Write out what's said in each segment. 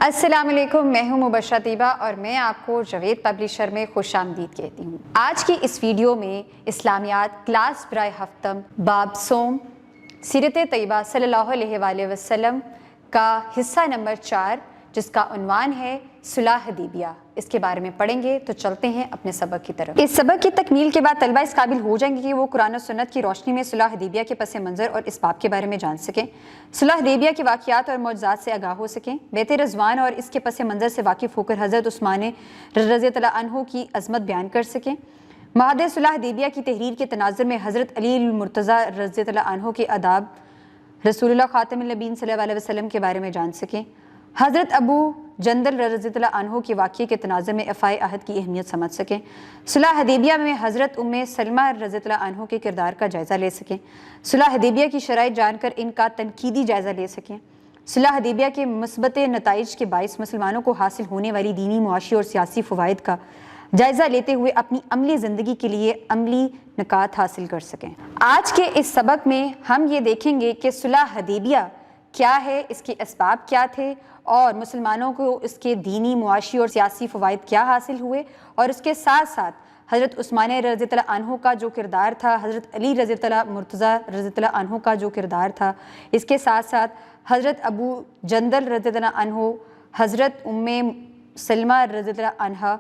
السلام علیکم، میں ہوں مبشرہ طیبہ اور میں آپ کو جوید پبلیشر میں خوش آمدید کہتی ہوں۔ آج کی اس ویڈیو میں اسلامیات کلاس برائے ہفتم باب صوم سیرت طیبہ صلی اللہ علیہ وآلہ وسلم کا حصہ نمبر 4 جس کا عنوان ہے صلح حدیبیہ، اس کے بارے میں پڑھیں گے۔ تو چلتے ہیں اپنے سبق کی طرف۔ اس سبق کی تکمیل کے بعد طلبہ اس قابل ہو جائیں گے کہ وہ قرآن و سنت کی روشنی میں صلح حدیبیہ کے پس منظر اور اس باب کے بارے میں جان سکیں، صلح حدیبیہ کے واقعات اور معجزات سے آگاہ ہو سکیں، بیت رضوان اور اس کے پس منظر سے واقف ہو کر حضرت عثمان رضی اللہ عنہ کی عظمت بیان کر سکیں، معاہدہ صلح حدیبیہ کی تحریر کے تناظر میں حضرت علی المرتضیٰ رضی اللہ عنہ کے آداب رسول اللہ خاتم النبیین صلی اللہ علیہ وسلم کے بارے میں جان سکیں، حضرت ابو جندل رضی اللہ عنہ کے واقعے کے تناظر میں افائے عہد کی اہمیت سمجھ سکیں، صلح حدیبیہ میں حضرت سلمہ رضی اللہ عنہ کے کردار کا جائزہ لے سکیں، صلح حدیبیہ کی شرائط جان کر ان کا تنقیدی جائزہ لے سکیں، صلح حدیبیہ کے مثبت نتائج کے باعث مسلمانوں کو حاصل ہونے والی دینی، معاشی اور سیاسی فوائد کا جائزہ لیتے ہوئے اپنی عملی زندگی کے لیے عملی نکات حاصل کر سکیں۔ آج کے اس سبق میں ہم یہ دیکھیں گے کہ صلح حدیبیہ کیا ہے، اس کے اسباب کیا تھے اور مسلمانوں کو اس کے دینی، معاشی اور سیاسی فوائد کیا حاصل ہوئے، اور اس کے ساتھ ساتھ حضرت عثمان رضی اللہ عنہ کا جو کردار تھا، حضرت علی رضی اللہ مرتضیٰ رضی اللہ عنہ کا جو کردار تھا، اس کے ساتھ ساتھ حضرت ابو جندل رضی اللہ عنہ، حضرت سلمہ رضی اللہ عنہ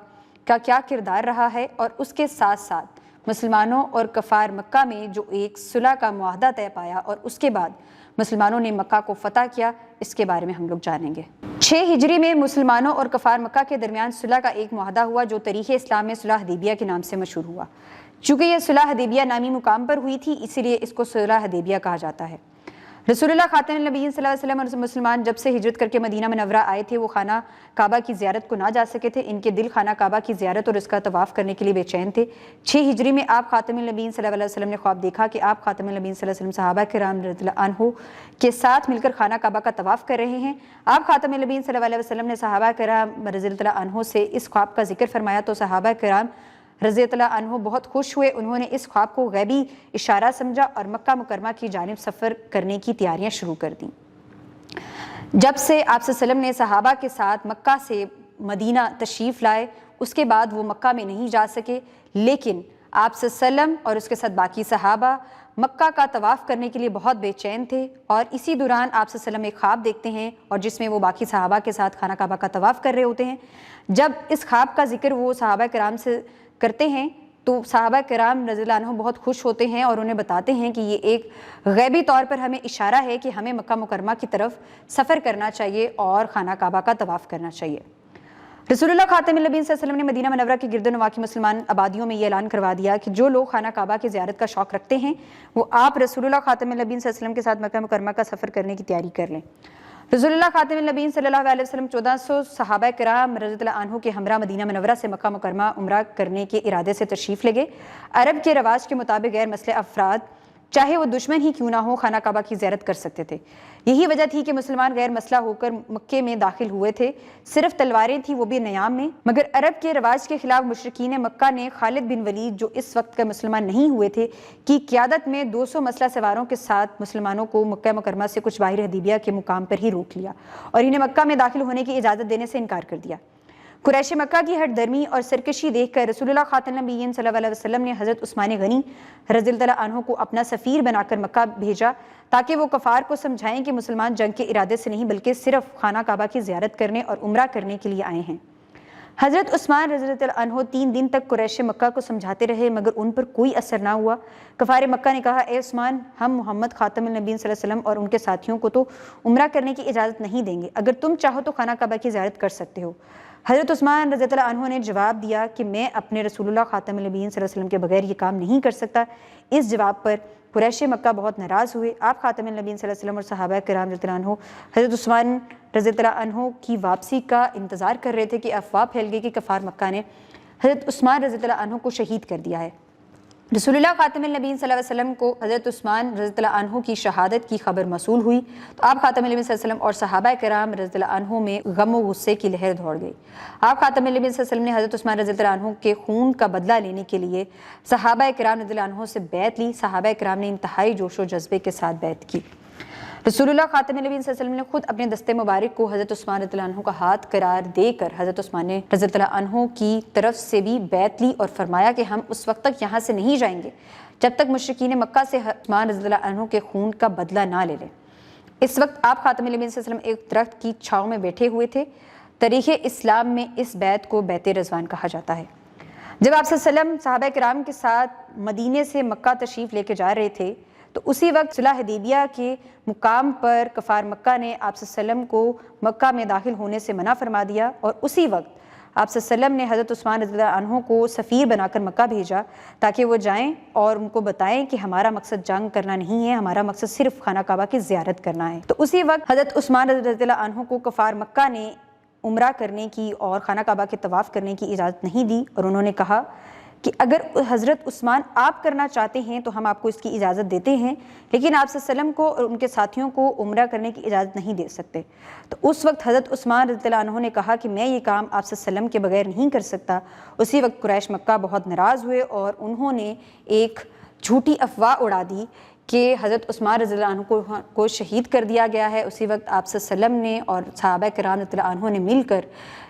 کا کیا کردار رہا ہے، اور اس کے ساتھ ساتھ مسلمانوں اور کفار مکہ میں جو ایک صلح کا معاہدہ طے پایا اور اس کے بعد مسلمانوں نے مکہ کو فتح کیا، اس کے بارے میں ہم لوگ جانیں گے۔ 6 ہجری میں مسلمانوں اور کفار مکہ کے درمیان صلح کا ایک معاہدہ ہوا جو تاریخ اسلام میں صلح حدیبیہ کے نام سے مشہور ہوا۔ چونکہ یہ صلح حدیبیہ نامی مقام پر ہوئی تھی، اسی لیے اس کو صلح حدیبیہ کہا جاتا ہے۔ رسول اللہ خاتم النبیین صلی اللہ علیہ وسلم اور مسلمان جب سے ہجرت کر کے مدینہ منورہ آئے تھے، وہ خانہ کعبہ کی زیارت کو نہ جا سکے تھے، ان کے دل خانہ کعبہ کی زیارت اور اس کا طواف کرنے کے لیے بے چین تھے۔ 6 ہجری میں آپ خاتم النبیین صلی اللہ علیہ وسلم نے خواب دیکھا کہ آپ خاتم النبیین صلی اللہ علیہ وسلم صحابہ کرام رضی اللہ عنہ کے ساتھ مل کر خانہ کعبہ کا طواف کر رہے ہیں۔ آپ خاتم النبیین صلی اللہ علیہ وسلم نے صحابہ کرام رضی اللہ عنہ سے اس خواب کا ذکر فرمایا تو صحابہ کرام رضی اللہ عنہ بہت خوش ہوئے، انہوں نے اس خواب کو غیبی اشارہ سمجھا اور مکہ مکرمہ کی جانب سفر کرنے کی تیاریاں شروع کر دیں۔ جب سے آپ صلی اللہ علیہ وسلم نے صحابہ کے ساتھ مکہ سے مدینہ تشریف لائے، اس کے بعد وہ مکہ میں نہیں جا سکے، لیکن آپ صلی اللہ علیہ وسلم اور اس کے ساتھ باقی صحابہ مکہ کا طواف کرنے کے لیے بہت بے چین تھے، اور اسی دوران آپ صلی اللہ علیہ وسلم ایک خواب دیکھتے ہیں اور جس میں وہ باقی صحابہ کے ساتھ خانہ کعبہ کا طواف کر رہے ہوتے ہیں۔ جب اس خواب کا ذکر وہ صحابہ کرام سے کرتے ہیں تو صحابہ کرام رضی اللہ عنہ بہت خوش ہوتے ہیں اور انہیں بتاتے ہیں کہ یہ ایک غیبی طور پر ہمیں اشارہ ہے کہ ہمیں مکہ مکرمہ کی طرف سفر کرنا چاہیے اور خانہ کعبہ کا طواف کرنا چاہیے۔ رسول اللہ خاتم النبیین صلی اللہ علیہ وسلم نے مدینہ منورہ کے گرد و نواح کی مسلمان آبادیوں میں یہ اعلان کروا دیا کہ جو لوگ خانہ کعبہ کی زیارت کا شوق رکھتے ہیں وہ آپ رسول اللہ خاتم النبیین صلی اللہ علیہ وسلم کے ساتھ مکہ مکرمہ کا سفر کرنے کی تیاری کر لیں۔ رسول اللہ خاتم النبیین صلی اللہ علیہ وسلم 1400 صحابہ کرام رضی اللہ عنہ کے ہمراہ مدینہ منورہ سے مکہ مکرمہ عمرہ کرنے کے ارادے سے تشریف لے گئے۔ عرب کے رواج کے مطابق غیر مسلح افراد چاہے وہ دشمن ہی کیوں نہ ہو خانہ کعبہ کی زیارت کر سکتے تھے۔ یہی وجہ تھی کہ مسلمان غیر مسلح ہو کر مکے میں داخل ہوئے تھے، صرف تلواریں تھیں وہ بھی نیام میں، مگر عرب کے رواج کے خلاف مشرکین مکہ نے خالد بن ولید جو اس وقت کے مسلمان نہیں ہوئے تھے کی قیادت میں 200 مسلح سواروں کے ساتھ مسلمانوں کو مکہ مکرمہ سے کچھ باہر حدیبیہ کے مقام پر ہی روک لیا اور انہیں مکہ میں داخل ہونے کی اجازت دینے سے انکار کر دیا۔ قریش مکہ کی ہٹ درمی اور سرکشی دیکھ کر رسول اللہ خاتم النبیین صلی اللہ علیہ وسلم نے حضرت عثمان غنی رضی اللہ عنہ کو اپنا سفیر بنا کر مکہ بھیجا تاکہ وہ کفار کو سمجھائیں کہ مسلمان جنگ کے ارادے سے نہیں بلکہ صرف خانہ کعبہ کی زیارت کرنے اور عمرہ کرنے کے لیے آئے ہیں۔ حضرت عثمان رضی اللہ عنہ 3 دن تک قریش مکہ کو سمجھاتے رہے مگر ان پر کوئی اثر نہ ہوا۔ کفار مکہ نے کہا، اے عثمان، ہم محمد خاتم النبیین صلی اللہ علیہ وسلم اور ان کے ساتھیوں کو تو عمرہ کرنے کی اجازت نہیں دیں گے، اگر تم چاہو تو خانہ کعبہ کی زیارت کر سکتے ہو۔ حضرت عثمان رضی اللہ عنہ نے جواب دیا کہ میں اپنے رسول اللہ خاتم النبیین صلی اللہ علیہ وسلم کے بغیر یہ کام نہیں کر سکتا۔ اس جواب پر قریش مکہ بہت ناراض ہوئے۔ آپ خاتم النبیین صلی اللہ علیہ وسلم اور صحابہ کرام رضی اللہ عنہ حضرت عثمان رضی اللہ عنہ کی واپسی کا انتظار کر رہے تھے کہ افواہ پھیل گئی کہ کفار مکہ نے حضرت عثمان رضی اللہ عنہ کو شہید کر دیا ہے۔ رسول اللہ خاتم النبیین صلی اللہ علیہ وسلم کو حضرت عثمان رضی اللہ عنہ کی شہادت کی خبر موصول ہوئی تو آپ خاتم النبیین صلی اللہ علیہ وسلم اور صحابہ کرام رضی اللہ عنہ میں غم و غصے کی لہر دوڑ گئی۔ آپ خاتم النبیین صلی اللہ علیہ وسلم نے حضرت عثمان رضی اللہ عنہ کے خون کا بدلہ لینے کے لیے صحابہ کرام رضی اللہ عنہ سے بیعت لی۔ صحابہ کرام نے انتہائی جوش و جذبے کے ساتھ بیعت کی۔ رسول اللہ خاتم النبیین صلی اللہ علیہ وسلم نے خود اپنے دستے مبارک کو حضرت عثمان رضی اللہ عنہ کا ہاتھ قرار دے کر حضرت عثمان رضی اللہ عنہ کی طرف سے بھی بیعت لی اور فرمایا کہ ہم اس وقت تک یہاں سے نہیں جائیں گے جب تک مشرکین مکہ سے عثمان رضی اللہ عنہ کے خون کا بدلہ نہ لے لیں۔ اس وقت آپ خاتم النبیین صلی اللہ علیہ وسلم ایک درخت کی چھاؤں میں بیٹھے ہوئے تھے۔ تاریخ اسلام میں اس بیعت کو بیعت رضوان کہا جاتا ہے۔ جب آپ صلی اللہ علیہ وسلم صحابہ کرام کے ساتھ مدینے سے مکہ تشریف لے کے جا رہے تھے تو اسی وقت صلح حدیبیہ کے مقام پر کفار مکہ نے آپ صلی اللہ علیہ وسلم کو مکہ میں داخل ہونے سے منع فرما دیا، اور اسی وقت آپ صلی اللہ علیہ وسلم نے حضرت عثمان رضی اللہ عنہ کو سفیر بنا کر مکہ بھیجا تاکہ وہ جائیں اور ان کو بتائیں کہ ہمارا مقصد جنگ کرنا نہیں ہے، ہمارا مقصد صرف خانہ کعبہ کی زیارت کرنا ہے۔ تو اسی وقت حضرت عثمان رضی اللہ عنہ کو کفار مکہ نے عمرہ کرنے کی اور خانہ کعبہ کے طواف کرنے کی اجازت نہیں دی، اور انہوں نے کہا کہ اگر حضرت عثمان آپ کرنا چاہتے ہیں تو ہم آپ کو اس کی اجازت دیتے ہیں، لیکن آپ صلی اللہ علیہ وسلم کو اور ان کے ساتھیوں کو عمرہ کرنے کی اجازت نہیں دے سکتے۔ تو اس وقت حضرت عثمان رضی اللہ عنہ نے کہا کہ میں یہ کام آپ صلی اللہ علیہ وسلم کے بغیر نہیں کر سکتا۔ اسی وقت قریش مکہ بہت ناراض ہوئے اور انہوں نے ایک جھوٹی افواہ اڑا دی کہ حضرت عثمان رضی اللہ عنہ کو شہید کر دیا گیا ہے۔ اسی وقت آپ صلی اللہ علیہ وسلم نے اور صحابہ کرام رضی اللہ عنہ نے مل کر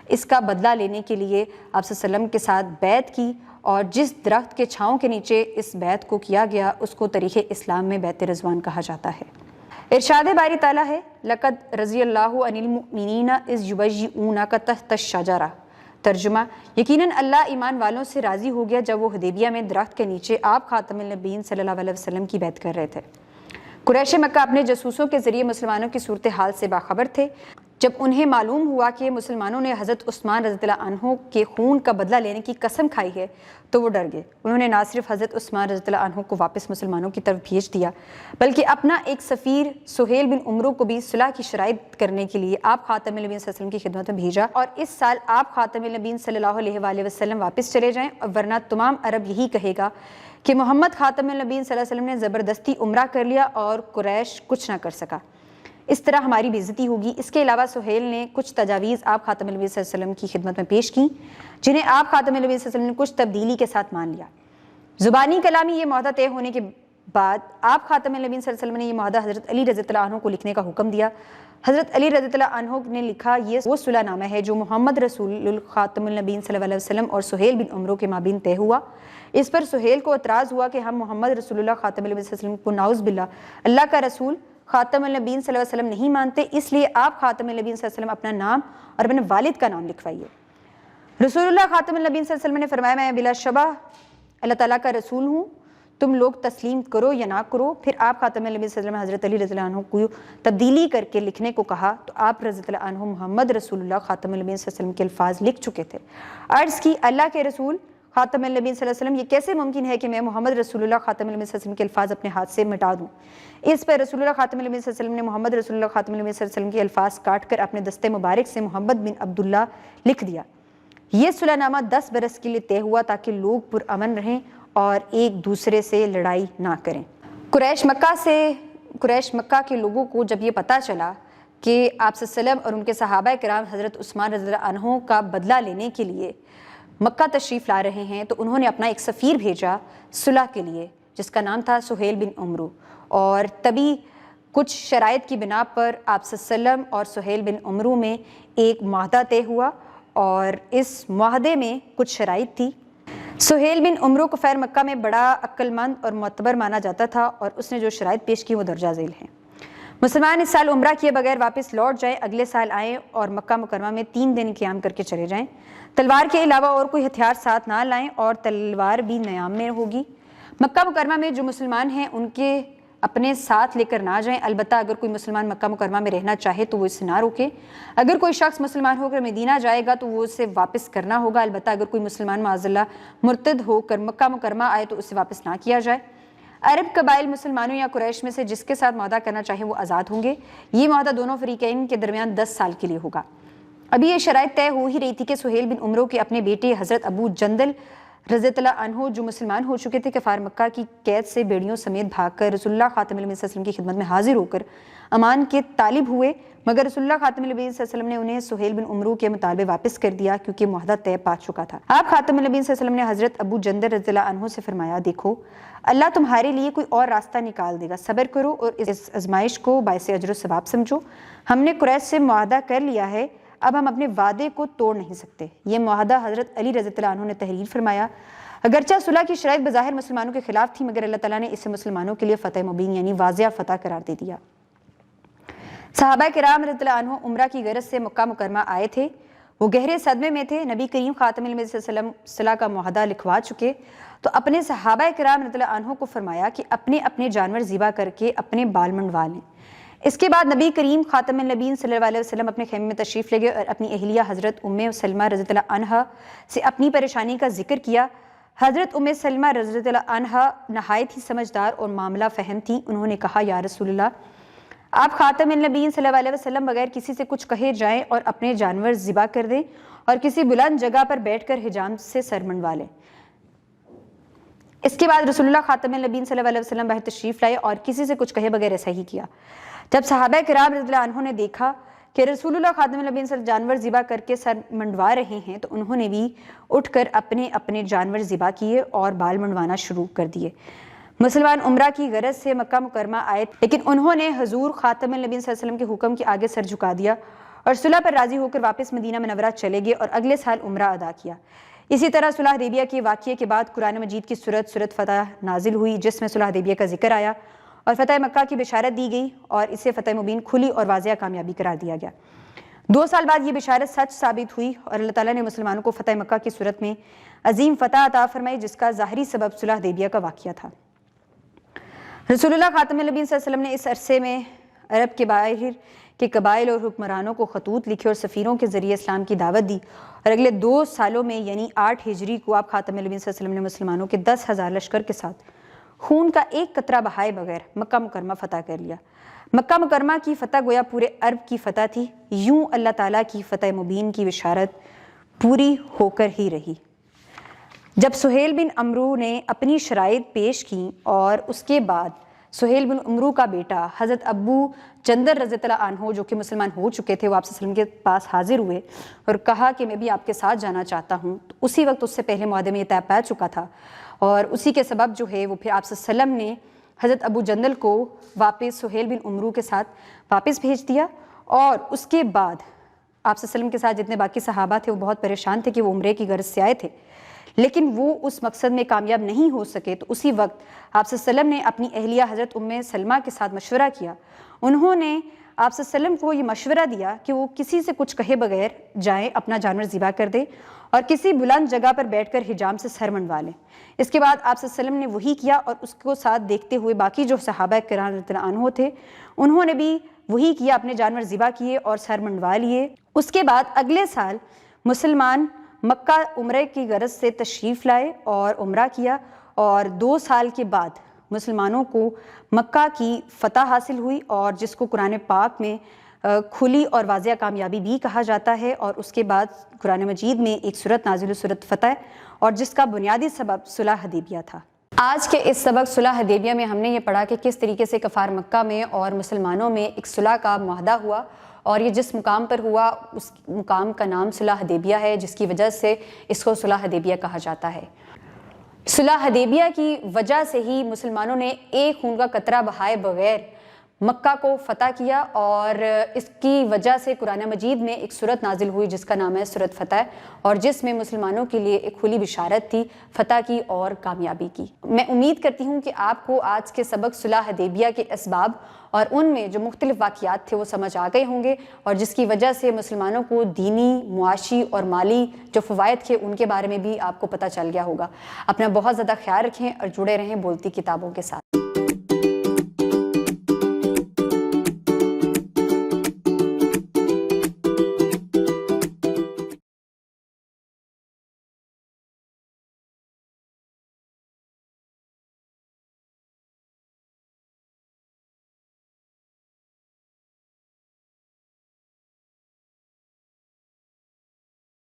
اس کا بدلہ لینے کے لیے آپ صلی اللہ علیہ وسلم کے ساتھ بیعت کی، اور جس درخت کے چھاؤں کے نیچے اس بیعت کو کیا گیا اس کو تاریخ اسلام میں بیعت رضوان کہا جاتا ہے۔ ارشاد باری تعالیٰ ہے لقد رضی اللہ عن المؤمنین اذ یبایعونک تحت الشجرہ، ترجمہ یقیناً اللہ ایمان والوں سے راضی ہو گیا جب وہ حدیبیہ میں درخت کے نیچے آپ خاتم النبیین صلی اللہ علیہ وسلم کی بیعت کر رہے تھے۔ قریش مکہ اپنے جاسوسوں کے ذریعے مسلمانوں کی صورتحال سے باخبر تھے۔ جب انہیں معلوم ہوا کہ مسلمانوں نے حضرت عثمان رضی اللہ عنہ کے خون کا بدلہ لینے کی قسم کھائی ہے تو وہ ڈر گئے۔ انہوں نے نہ صرف حضرت عثمان رضی اللہ عنہ کو واپس مسلمانوں کی طرف بھیج دیا بلکہ اپنا ایک سفیر سہیل بن عمرو کو بھی صلح کی شرائط کرنے کے لیے آپ خاتم النبیین صلی اللہ علیہ وسلم کی خدمت میں بھیجا، اور اس سال آپ خاتم النبیین صلی اللہ علیہ وآلہ وسلم واپس چلے جائیں، اور ورنہ تمام عرب یہی کہے گا کہ محمد خاتم النبیین صلی اللہ علیہ وسلم نے زبردستی عمرہ کر لیا اور قریش کچھ نہ کر سکا، اس طرح ہماری بے عزتی ہوگی۔ اس کے علاوہ سہیل نے کچھ تجاویز آپ خاتم النبی صلی اللہ علیہ وسلم کی خدمت میں پیش کی جنہیں آپ خاتم النبی صلی اللہ علیہ وسلم نے کچھ تبدیلی کے ساتھ مان لیا۔ زبانی کلامی یہ معاہدہ طے ہونے کے بعد آپ خاتم النبی صلی اللہ علیہ وسلم نے یہ معاہدہ حضرت علی رضی اللہ عنہ کو لکھنے کا حکم دیا۔ حضرت علی رضی اللہ عنہ نے لکھا یہ وہ صلح نامہ ہے جو محمد رسول خاتم النبیین صلی اللہ علیہ وسلم اور سہیل بن عمرو کے مابین طے ہوا۔ اس پر سہیل کو اعتراض ہوا کہ ہم محمد رسول اللہ خاتم النبی صلی اللہ علیہ وسلم کو نعوذ باللہ اللہ کا رسول خاتم النبیین صلی اللہ علیہ وسلم نہیں مانتے، اس لیے آپ خاتم النبیین صلی اللہ علیہ وسلم اپنا نام اور اپنے والد کا نام لکھوائیے۔ رسول اللہ خاتم النبیین صلی اللہ علیہ وسلم نے فرمایا میں بلا شبہ اللہ تعالیٰ کا رسول ہوں، تم لوگ تسلیم کرو یا نہ کرو۔ پھر آپ خاتم النبیین صلی اللہ علیہ وسلم نے حضرت علی رضی اللہ عنہ کو تبدیلی کر کے لکھنے کو کہا تو آپ رضی اللہ عنہ محمد رسول اللہ خاتم النبیین صلی اللہ علیہ وسلم کے الفاظ لکھ چکے تھے۔ عرض کی اللہ کے رسول خاتم النبیین صلی اللہ علیہ وسلم یہ کیسے ممکن ہے کہ میں محمد رسول اللہ خاتم النبیین صلی اللہ علیہ وسلم کے الفاظ اپنے ہاتھ سے مٹا دوں؟ اس پر رسول اللہ خاتم النبیین صلی اللہ علیہ وسلم نے محمد رسول اللہ خاتم النبیین صلی اللہ علیہ وسلم کے الفاظ کاٹ کر اپنے دستے مبارک سے محمد بن عبداللہ لکھ دیا۔ یہ صلح نامہ 10 برس کے لیے طے ہوا تاکہ لوگ پرامن رہیں اور ایک دوسرے سے لڑائی نہ کریں۔ قریش مکہ کے لوگوں کو جب یہ پتہ چلا کہ آپ صلی اللہ علیہ وسلم اور ان کے صحابہ کرام حضرت عثمان رضی اللہ عنہ کا بدلہ لینے کے لیے مکہ تشریف لا رہے ہیں تو انہوں نے اپنا ایک سفیر بھیجا صلح کے لیے جس کا نام تھا سہیل بن عمرو، اور تبھی کچھ شرائط کی بنا پر آپ صلی اللہ علیہ وسلم اور سہیل بن عمرو میں ایک معاہدہ طے ہوا، اور اس معاہدے میں کچھ شرائط تھی۔ سہیل بن عمرو کو خیر مکہ میں بڑا عقل مند اور معتبر مانا جاتا تھا، اور اس نے جو شرائط پیش کی وہ درجہ ذیل ہیں۔ مسلمان اس سال عمرہ کیے بغیر واپس لوٹ جائیں، اگلے سال آئیں اور مکہ مکرمہ میں 3 دن قیام کر کے چلے جائیں۔ تلوار کے علاوہ اور کوئی ہتھیار ساتھ نہ لائیں اور تلوار بھی نیام میں ہوگی۔ مکہ مکرمہ میں جو مسلمان ہیں ان کے اپنے ساتھ لے کر نہ جائیں، البتہ اگر کوئی مسلمان مکہ مکرمہ میں رہنا چاہے تو وہ اسے نہ روکے۔ اگر کوئی شخص مسلمان ہو کر مدینہ جائے گا تو وہ اسے واپس کرنا ہوگا، البتہ اگر کوئی مسلمان معاذ اللہ مرتد ہو کر مکہ مکرمہ آئے تو اسے واپس نہ کیا جائے۔ عرب قبائل مسلمانوں یا قریش میں سے جس کے ساتھ معاہدہ کرنا چاہے وہ آزاد ہوں گے۔ یہ معاہدہ دونوں فریقین کے درمیان 10 سال کے لیے ہوگا۔ ابھی یہ شرائط طے ہو ہی رہی تھی کہ سہیل بن عمرو کے اپنے بیٹے حضرت ابو جندل رضی اللہ عنہ جو مسلمان ہو چکے تھے کفار مکہ کی قید سے بیڑیوں سمیت بھاگ کر رسول اللہ خاتم النبیین صلی اللہ علیہ وسلم کی خدمت میں حاضر ہو کر امان کے طالب ہوئے، مگر رسول اللہ خاتم النبیین صلی اللہ علیہ وسلم نے انہیں سہیل بن عمرو کے مطالبے واپس کر دیا کیونکہ معاہدہ طے پا چکا تھا۔ آپ خاتم النبیین صلی اللہ علیہ وسلم نے حضرت ابو جندل رضی اللہ عنہ سے فرمایا، دیکھو اللہ تمہارے لیے کوئی اور راستہ نکال دے گا، صبر کرو اور اس آزمائش کو باعث اجر و ثواب سمجھو۔ ہم نے قریش سے معاہدہ کر لیا ہے، اب ہم اپنے وعدے کو توڑ نہیں سکتے۔ یہ معاہدہ حضرت علی رضی اللہ عنہ نے تحریر فرمایا۔ اگرچہ صلح کی شرائط بظاہر مسلمانوں کے خلاف تھی، مگر اللہ تعالیٰ نے اسے مسلمانوں کے لیے فتح مبین یعنی واضح فتح قرار دے دیا۔ صحابہ کرام رضی اللہ عنہ عمرہ کی غرض سے مکہ مکرمہ آئے تھے، وہ گہرے صدمے میں تھے۔ نبی کریم خاتم النبیین صلی اللہ علیہ وسلم صلح کا معاہدہ لکھوا چکے تو اپنے صحابہ کرام رضی اللہ عنہ کو فرمایا کہ اپنے اپنے جانور ذبح کر کے اپنے بال منڈوا لیں۔ اس کے بعد نبی کریم خاتم النبیین صلی اللہ علیہ وسلم اپنے خیمے میں تشریف لے گئے اور اپنی اہلیہ حضرت ام سلمہ رضی اللہ عنہا سے اپنی پریشانی کا ذکر کیا۔ حضرت ام سلمہ رضی اللہ عنہا نہایت ہی سمجھدار اور معاملہ فہم تھی۔ انہوں نے کہا، یا رسول اللہ، آپ خاتم النبیین صلی اللہ علیہ وسلم بغیر کسی سے کچھ کہے جائیں اور اپنے جانور ذبح کر دیں اور کسی بلند جگہ پر بیٹھ کر حجام سے سر منڈوا لیں۔ اس کے بعد رسول اللہ خاتم النبیین صلی اللہ علیہ وسلم باہر تشریف لائے اور کسی سے کچھ کہے بغیر ایسا ہی کیا۔ جب صحابہ کرام رضی اللہ عنہ نے دیکھا کہ رسول اللہ خاتم النبیین صلی اللہ علیہ وسلم جانور ذبح کر کے سر منڈوا رہے ہیں تو انہوں نے بھی اٹھ کر اپنے اپنے جانور ذبح کیے اور بال منڈوانا شروع کر دیے۔ مسلمان عمرہ کی غرض سے مکہ مکرمہ آئے، لیکن انہوں نے حضور خاتم النبیین صلی اللہ علیہ وسلم کے حکم کے آگے سر جھکا دیا اور صلح پر راضی ہو کر واپس مدینہ منورہ چلے گئے اور اگلے سال عمرہ ادا کیا۔ اسی طرح صلح حدیبیہ کے واقعے کے بعد قرآن مجید کی سورۃ فتح نازل ہوئی، جس میں صلح حدیبیہ کا ذکر آیا اور فتح مکہ کی بشارت دی گئی اور اسے فتح مبین کھلی اور واضح کامیابی قرار دیا گیا۔ 2 سال بعد یہ بشارت سچ ثابت ہوئی اور اللہ تعالیٰ نے مسلمانوں کو فتح مکہ کی صورت میں عظیم فتح عطا فرمائی، جس کا ظاہری سبب صلح حدیبیہ کا واقعہ تھا۔ رسول اللہ خاتم النبیین صلی اللہ علیہ وسلم نے اس عرصے میں عرب کے باہر کے قبائل اور حکمرانوں کو خطوط لکھے اور سفیروں کے ذریعے اسلام کی دعوت دی، اور اگلے 2 سالوں میں یعنی 8 ہجری کو آپ خاتم النبیین صلی اللہ علیہ وسلم نے مسلمانوں کے 10,000 لشکر کے ساتھ خون کا ایک قطرہ بہائے بغیر مکہ مکرمہ فتح کر لیا۔ مکہ مکرمہ کی فتح گویا پورے عرب کی فتح تھی۔ یوں اللہ تعالیٰ کی فتح مبین کی بشارت پوری ہو کر ہی رہی۔ جب سہیل بن عمرو نے اپنی شرائط پیش کی اور اس کے بعد سہیل بن عمرو کا بیٹا حضرت ابو جندل رضی اللہ عنہ جو کہ مسلمان ہو چکے تھے، وہ آپ صلی اللہ علیہ وسلم کے پاس حاضر ہوئے اور کہا کہ میں بھی آپ کے ساتھ جانا چاہتا ہوں، تو اسی وقت اس سے پہلے معاہدے میں یہ طے پا چکا تھا اور اسی کے سبب جو ہے وہ پھر آپ صلی اللہ علیہ وسلم نے حضرت ابو جندل کو واپس سہیل بن عمرو کے ساتھ واپس بھیج دیا۔ اور اس کے بعد آپ صلی اللہ علیہ وسلم کے ساتھ جتنے باقی صحابہ تھے وہ بہت پریشان تھے کہ وہ عمرے کی غرض سے آئے تھے، لیکن وہ اس مقصد میں کامیاب نہیں ہو سکے، تو اسی وقت آپ صلی اللہ علیہ وسلم نے اپنی اہلیہ حضرت ام سلمہ کے ساتھ مشورہ کیا۔ انہوں نے آپ صلی اللہ علیہ وسلم کو یہ مشورہ دیا کہ وہ کسی سے کچھ کہے بغیر جائیں، اپنا جانور ذبح کر دیں اور کسی بلند جگہ پر بیٹھ کر حجام سے سر منڈوا لیں۔ اس کے بعد آپ صلی اللہ علیہ وسلم نے وہی کیا اور اس کو ساتھ دیکھتے ہوئے باقی جو صحابہ کرام رضی اللہ عنہ تھے انہوں نے بھی وہی کیا، اپنے جانور ذبح کیے اور سر منڈوا لیے۔ اس کے بعد اگلے سال مسلمان مکہ عمرے کی غرض سے تشریف لائے اور عمرہ کیا، اور 2 سال کے بعد مسلمانوں کو مکہ کی فتح حاصل ہوئی، اور جس کو قرآن پاک میں کھلی اور واضح کامیابی بھی کہا جاتا ہے۔ اور اس کے بعد قرآن مجید میں ایک سورت نازل ہوئی، سورت فتح، اور جس کا بنیادی سبب صلح حدیبیہ تھا۔ آج کے اس سبق صلح حدیبیہ میں ہم نے یہ پڑھا کہ کس طریقے سے کفار مکہ میں اور مسلمانوں میں ایک صلح کا معاہدہ ہوا، اور یہ جس مقام پر ہوا اس مقام کا نام صلح حدیبیہ ہے، جس کی وجہ سے اس کو صلح حدیبیہ کہا جاتا ہے۔ صلح حدیبیہ کی وجہ سے ہی مسلمانوں نے ایک خون کا قطرہ بہائے بغیر مکہ کو فتح کیا، اور اس کی وجہ سے قرآن مجید میں ایک سورت نازل ہوئی جس کا نام ہے سورت فتح، اور جس میں مسلمانوں کے لیے ایک کھلی بشارت تھی فتح کی اور کامیابی کی۔ میں امید کرتی ہوں کہ آپ کو آج کے سبق صلح حدیبیہ کے اسباب اور ان میں جو مختلف واقعات تھے وہ سمجھ آ گئے ہوں گے، اور جس کی وجہ سے مسلمانوں کو دینی، معاشی اور مالی جو فوائد تھے ان کے بارے میں بھی آپ کو پتہ چل گیا ہوگا۔ اپنا بہت زیادہ خیال رکھیں اور جڑے رہیں بولتی کتابوں کے ساتھ۔